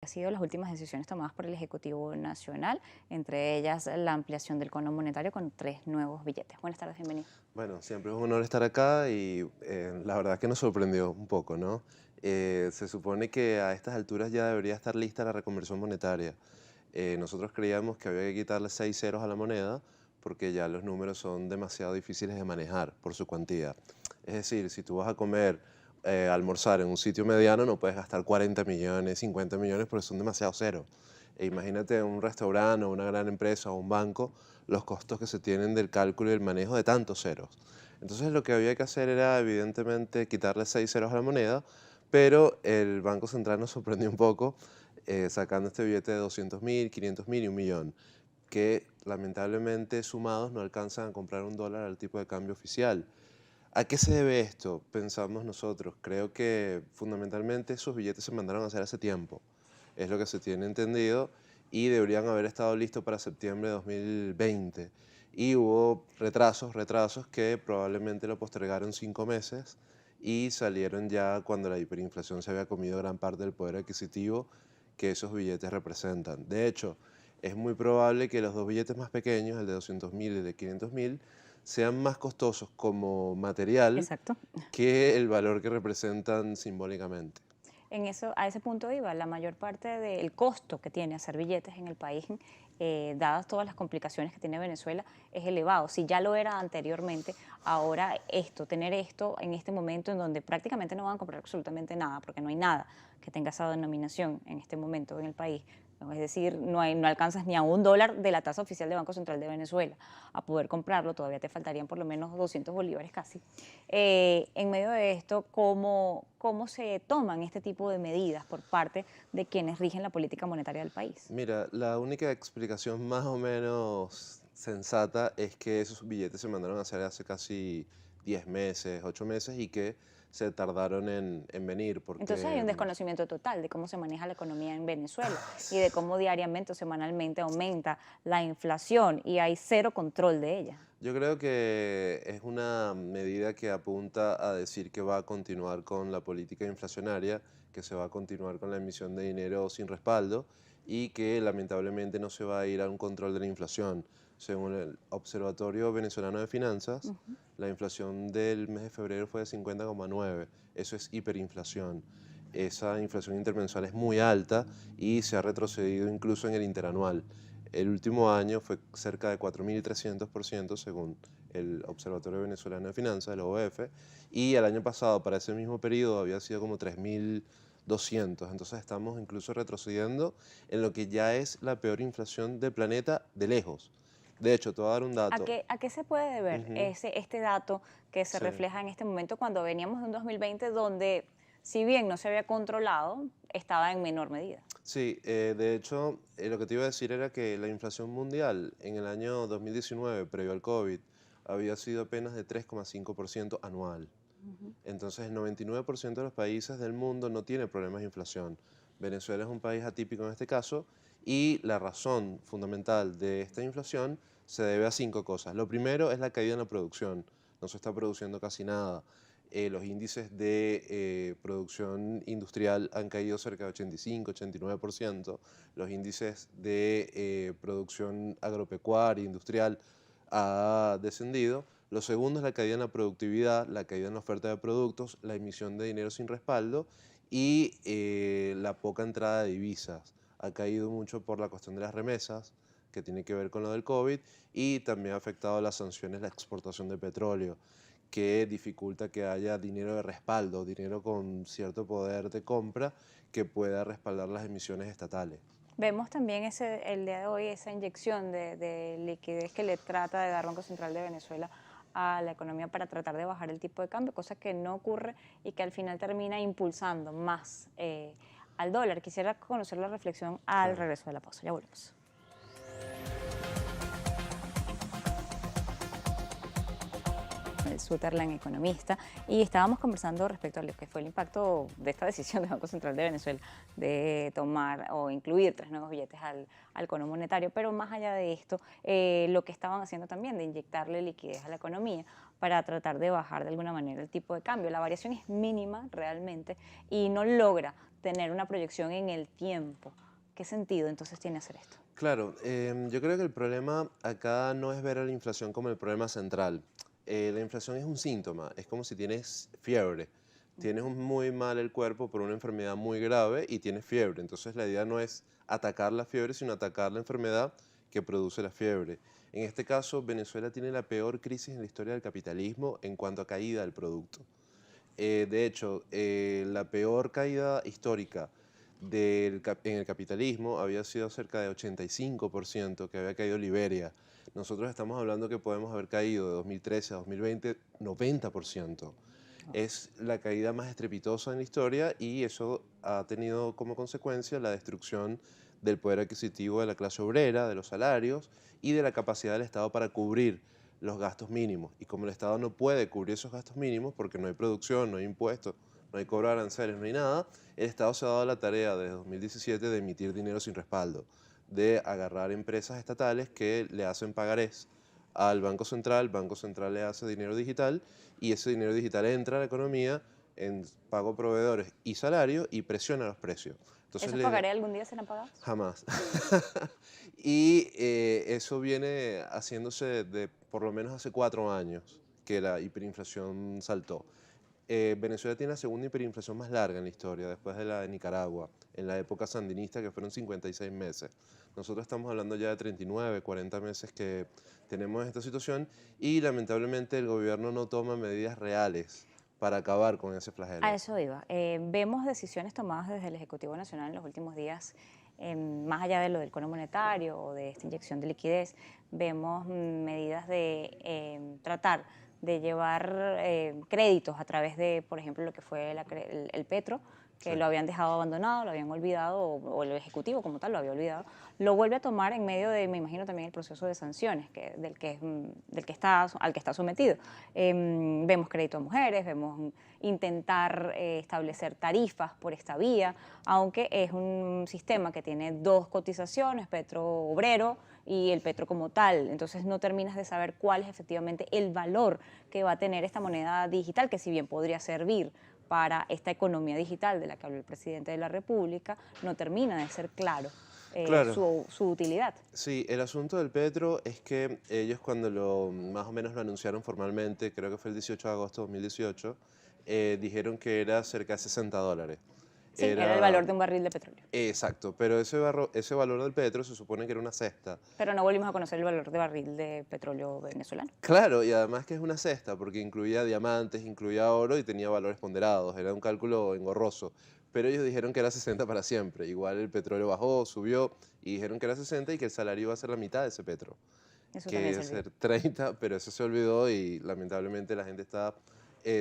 Han sido las últimas decisiones tomadas por el Ejecutivo Nacional, entre ellas la ampliación del cono monetario con 3 nuevos billetes. Buenas tardes, bienvenido. Bueno, siempre es un honor estar acá y la verdad que nos sorprendió un poco, ¿no? Se supone que a estas alturas ya debería estar lista la reconversión monetaria. Nosotros creíamos que había que quitarle 6 ceros a la moneda porque ya los números son demasiado difíciles de manejar por su cuantía. Es decir, si tú vas a comer, almorzar en un sitio mediano, no puedes gastar 40 millones, 50 millones porque son demasiados ceros. E imagínate un restaurante o una gran empresa o un banco, los costos que se tienen del cálculo y el manejo de tantos ceros. Entonces lo que había que hacer era evidentemente quitarle 6 ceros a la moneda, pero el Banco Central nos sorprendió un poco sacando este billete de 200.000, 500.000 y 1 millón, que lamentablemente sumados no alcanzan a comprar un dólar al tipo de cambio oficial. ¿A qué se debe esto? Pensamos nosotros. Creo que fundamentalmente esos billetes se mandaron a hacer hace tiempo, es lo que se tiene entendido, y deberían haber estado listos para septiembre de 2020. Y hubo retrasos que probablemente lo postergaron 5 meses y salieron ya cuando la hiperinflación se había comido gran parte del poder adquisitivo que esos billetes representan. De hecho, es muy probable que los dos billetes más pequeños, el de 200.000 y el de 500.000, sean más costosos como material Exacto. que el valor que representan simbólicamente. A ese punto iba, la mayor parte del costo que tiene hacer billetes en el país, dadas todas las complicaciones que tiene Venezuela, es elevado. Si ya lo era anteriormente, ahora tener esto en este momento en donde prácticamente no van a comprar absolutamente nada, porque no hay nada que tenga esa denominación en este momento en el país. ¿No? Es decir, no alcanzas ni a $1 de la tasa oficial del Banco Central de Venezuela a poder comprarlo, todavía te faltarían por lo menos 200 bolívares casi. En medio de esto, ¿cómo se toman este tipo de medidas por parte de quienes rigen la política monetaria del país? Mira, la única explicación más o menos sensata es que esos billetes se mandaron a hacer hace casi 10 meses, 8 meses y que se tardaron en venir Entonces hay porque un desconocimiento total de cómo se maneja la economía en Venezuela y de s- cómo diariamente o semanalmente aumenta la inflación y hay cero control de ella. yo creo que es una medida que apunta a decir que va a continuar con la política inflacionaria, que se va a continuar con la emisión de dinero sin respaldo y que lamentablemente no se va a ir a un control de la inflación. Según el Observatorio Venezolano de Finanzas, Ujú. la inflación del mes de febrero fue de 50,9. Eso es hiperinflación. Esa inflación intermensual es muy alta y se ha retrocedido incluso en el interanual. El último año fue cerca de 4.300% según el Observatorio Venezolano de Finanzas, el OVF, y el año pasado para ese mismo periodo había sido como 3.200. Entonces estamos incluso retrocediendo en lo que ya es la peor inflación del planeta de lejos. De hecho, te voy a dar un dato. A qué se puede deber Ujú, este dato que se sí. refleja en este momento cuando veníamos de un 2020 donde, si bien no se había controlado, estaba en menor medida? Sí, de hecho, lo que te iba a decir era que la inflación mundial en el año 2019, previo al COVID, había sido apenas de 3,5% anual. Ujú. Entonces, el 99% de los países del mundo no tiene problemas de inflación. Venezuela es un país atípico en este caso y la razón fundamental de esta inflación se debe a 5 cosas. Lo primero es la caída en la producción. No se está produciendo casi nada. Los índices de producción industrial han caído cerca de 85, 89%. Los índices de producción agropecuaria, industrial, ha descendido. Lo segundo es la caída en la productividad, la caída en la oferta de productos, la emisión de dinero sin respaldo y la poca entrada de divisas. Ha caído mucho por la cuestión de las remesas, que tiene que ver con lo del COVID, y también ha afectado las sanciones, la exportación de petróleo, que dificulta que haya dinero de respaldo, dinero con cierto poder de compra que pueda respaldar las emisiones estatales. Vemos también el día de hoy esa inyección de liquidez que le trata de dar Banco Central de Venezuela a la economía para tratar de bajar el tipo de cambio, cosa que no ocurre y que al final termina impulsando más al dólar. Quisiera conocer la reflexión al Claro. regreso de la pausa. Ya volvemos. El Sutherland, economista, y estábamos conversando respecto a lo que fue el impacto de esta decisión del Banco Central de Venezuela de tomar o incluir 3 nuevos billetes al cono monetario, pero más allá de esto, lo que estaban haciendo también de inyectarle liquidez a la economía para tratar de bajar de alguna manera el tipo de cambio. La variación es mínima realmente y no logra tener una proyección en el tiempo. ¿Qué sentido entonces tiene hacer esto? Claro, yo creo que el problema acá no es ver a la inflación como el problema central. La inflación es un síntoma, es como si tienes fiebre. Tienes muy mal el cuerpo por una enfermedad muy grave y tienes fiebre. Entonces la idea no es atacar la fiebre, sino atacar la enfermedad que produce la fiebre. En este caso, Venezuela tiene la peor crisis en la historia del capitalismo en cuanto a caída del producto. De hecho, la peor caída histórica en el capitalismo había sido cerca de 85% que había caído Liberia. Nosotros estamos hablando que podemos haber caído de 2013 a 2020 90%. Es la caída más estrepitosa en la historia y eso ha tenido como consecuencia la destrucción del poder adquisitivo de la clase obrera, de los salarios y de la capacidad del Estado para cubrir los gastos mínimos. Y como el Estado no puede cubrir esos gastos mínimos porque no hay producción, no hay impuestos, no hay cobro de aranceles, no hay nada, el Estado se ha dado la tarea desde 2017 de emitir dinero sin respaldo, de agarrar empresas estatales que le hacen pagarés al Banco Central le hace dinero digital y ese dinero digital entra a la economía en pago a proveedores y salario y presiona los precios. Entonces, ¿Esos pagaré algún día serán pagados? jamás. Y eso viene haciéndose de por lo menos hace 4 años que la hiperinflación saltó. Venezuela tiene la segunda hiperinflación más larga en la historia, después de la de Nicaragua, en la época sandinista, que fueron 56 meses. Nosotros estamos hablando ya de 39, 40 meses que tenemos esta situación y lamentablemente el gobierno no toma medidas reales para acabar con ese A flagelo. eso iba. Vemos decisiones tomadas desde el Ejecutivo Nacional en los últimos días, más allá de lo del cono monetario o de esta inyección de liquidez, vemos medidas de tratar de llevar créditos a través de, por ejemplo, lo que fue el Petro, Sí. que lo habían dejado abandonado, lo habían olvidado, o el Ejecutivo como tal lo había olvidado, lo vuelve a tomar en medio de, me imagino, también el proceso de sanciones del que está, al que está sometido. Vemos crédito a mujeres, vemos intentar establecer tarifas por esta vía, aunque es un sistema que tiene dos cotizaciones, Petro Obrero y el Petro como tal, entonces no terminas de saber cuál es efectivamente el valor que va a tener esta moneda digital, que si bien podría servir para esta economía digital de la que habló el presidente de la República, no termina de ser claro Claro, su utilidad. sí, el asunto del Petro es que ellos cuando más o menos lo anunciaron formalmente, creo que fue el 18 de agosto de 2018, dijeron que era cerca de $60. Sí, era el Era valor de un barril de petróleo, exacto, pero ese valor del petro se supone que era una cesta. pero no volvimos a conocer el valor de barril de petróleo venezolano. Claro, y además que es una cesta, porque incluía diamantes, incluía oro y tenía valores ponderados, era un cálculo engorroso. Pero ellos dijeron que era 60 para siempre. Igual el petróleo bajó, subió y dijeron que era 60 y que el salario iba a ser la mitad de ese petro, Eso que también iba se a olvidó. ser 30, pero eso se olvidó y lamentablemente la gente está,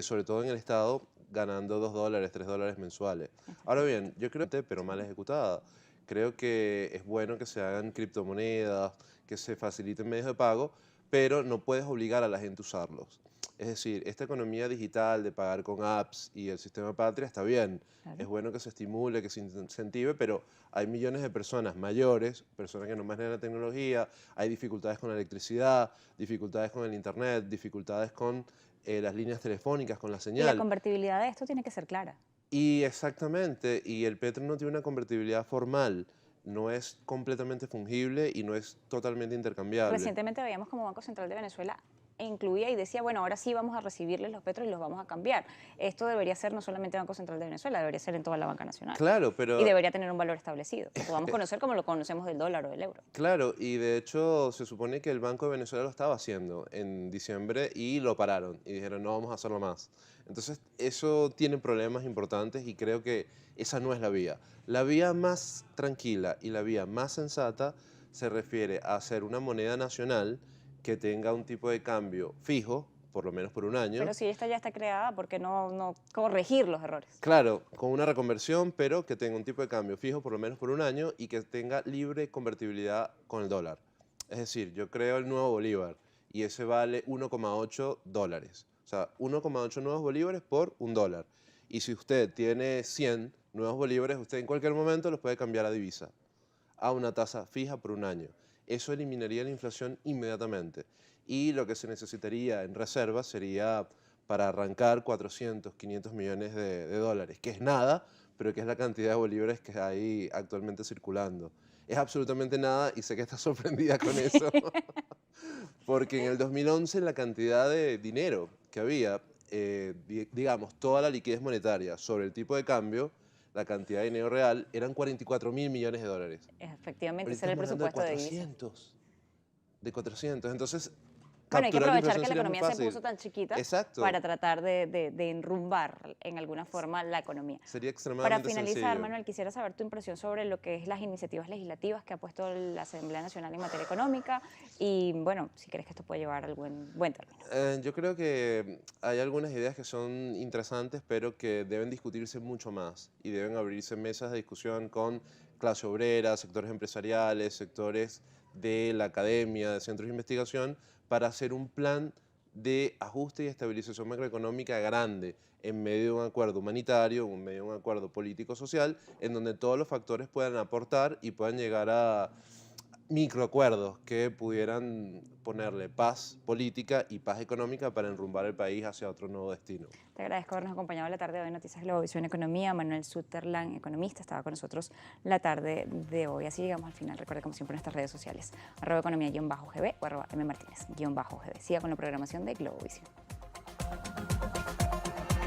sobre todo en el Estado, ganando $2, $3 mensuales. Ahora bien, yo creo que, pero mal ejecutada. Creo que es bueno que se hagan criptomonedas, que se faciliten medios de pago, pero no puedes obligar a la gente a usarlos. Es decir, esta economía digital de pagar con apps y el sistema Patria está bien. Claro. Es bueno que se estimule, que se incentive, pero hay millones de personas mayores, personas que no manejan la tecnología, hay dificultades con la electricidad, dificultades con el internet, dificultades con las líneas telefónicas, con la Y la señal. convertibilidad de esto tiene que ser clara. Y exactamente, y el petro no tiene una convertibilidad formal, no es completamente fungible y no es totalmente intercambiable. Recientemente veíamos como Banco Central de Venezuela incluía y decía, bueno, ahora sí vamos a recibirles los petros y los vamos a cambiar. Esto debería ser no solamente Banco Central de Venezuela, debería ser en toda la banca nacional. Claro, Y pero debería tener un valor establecido, que podamos conocer como lo conocemos del dólar o del euro. claro, y de hecho se supone que el Banco de Venezuela lo estaba haciendo en diciembre y lo pararon y dijeron no vamos a hacerlo más. Entonces eso tiene problemas importantes y creo que esa no es la vía. La vía más tranquila y la vía más sensata se refiere a hacer una moneda nacional que tenga un tipo de cambio fijo, por lo menos por un año. Pero si esta ya está creada, ¿por qué no corregir los errores? Claro, con una reconversión, pero que tenga un tipo de cambio fijo por lo menos por un año y que tenga libre convertibilidad con el dólar. Es decir, yo creo el nuevo bolívar y ese vale $1,8. O sea, 1,8 nuevos bolívares por $1. Y si usted tiene 100 nuevos bolívares, usted en cualquier momento los puede cambiar a divisa, a una tasa fija por un año. Eso eliminaría la inflación inmediatamente. Y lo que se necesitaría en reservas sería para arrancar 400, 500 millones de dólares, que es nada, pero ¿qué es la cantidad de bolívares que hay actualmente circulando? Es absolutamente nada y sé que estás sorprendida con eso, porque en el 2011 la cantidad de dinero que había, digamos, toda la liquidez monetaria sobre el tipo de cambio, la cantidad de dinero real, eran 44.000 millones de dólares. Efectivamente, ese Ahorita era el estamos hablando presupuesto de divisas. De 400. Entonces, Bueno, hay que capturar la aprovechar inflación que la sería muy economía se puso fácil. tan chiquita Exacto, para tratar de enrumbar en alguna forma la economía. sería Para extremadamente finalizar, sencillo. Manuel, quisiera saber tu impresión sobre lo que es las iniciativas legislativas que ha puesto la Asamblea Nacional en materia económica y, bueno, si crees que esto puede llevar al buen término. Yo creo que hay algunas ideas que son interesantes, pero que deben discutirse mucho más y deben abrirse mesas de discusión con clase obrera, sectores empresariales, sectores de la academia, de centros de investigación, para hacer un plan de ajuste y estabilización macroeconómica grande en medio de un acuerdo humanitario, en medio de un acuerdo político-social, en donde todos los factores puedan aportar y puedan llegar a microacuerdos que pudieran ponerle paz política y paz económica para enrumbar el país hacia otro nuevo destino. Te agradezco habernos acompañado la tarde de hoy en Noticias Globovisión Economía. Manuel Sutherland, economista, estaba con nosotros la tarde de hoy. Así llegamos al final. Recuerde, como siempre, nuestras redes sociales, @economía_gb o @mmartinez_gb. Siga con la programación de Globovisión.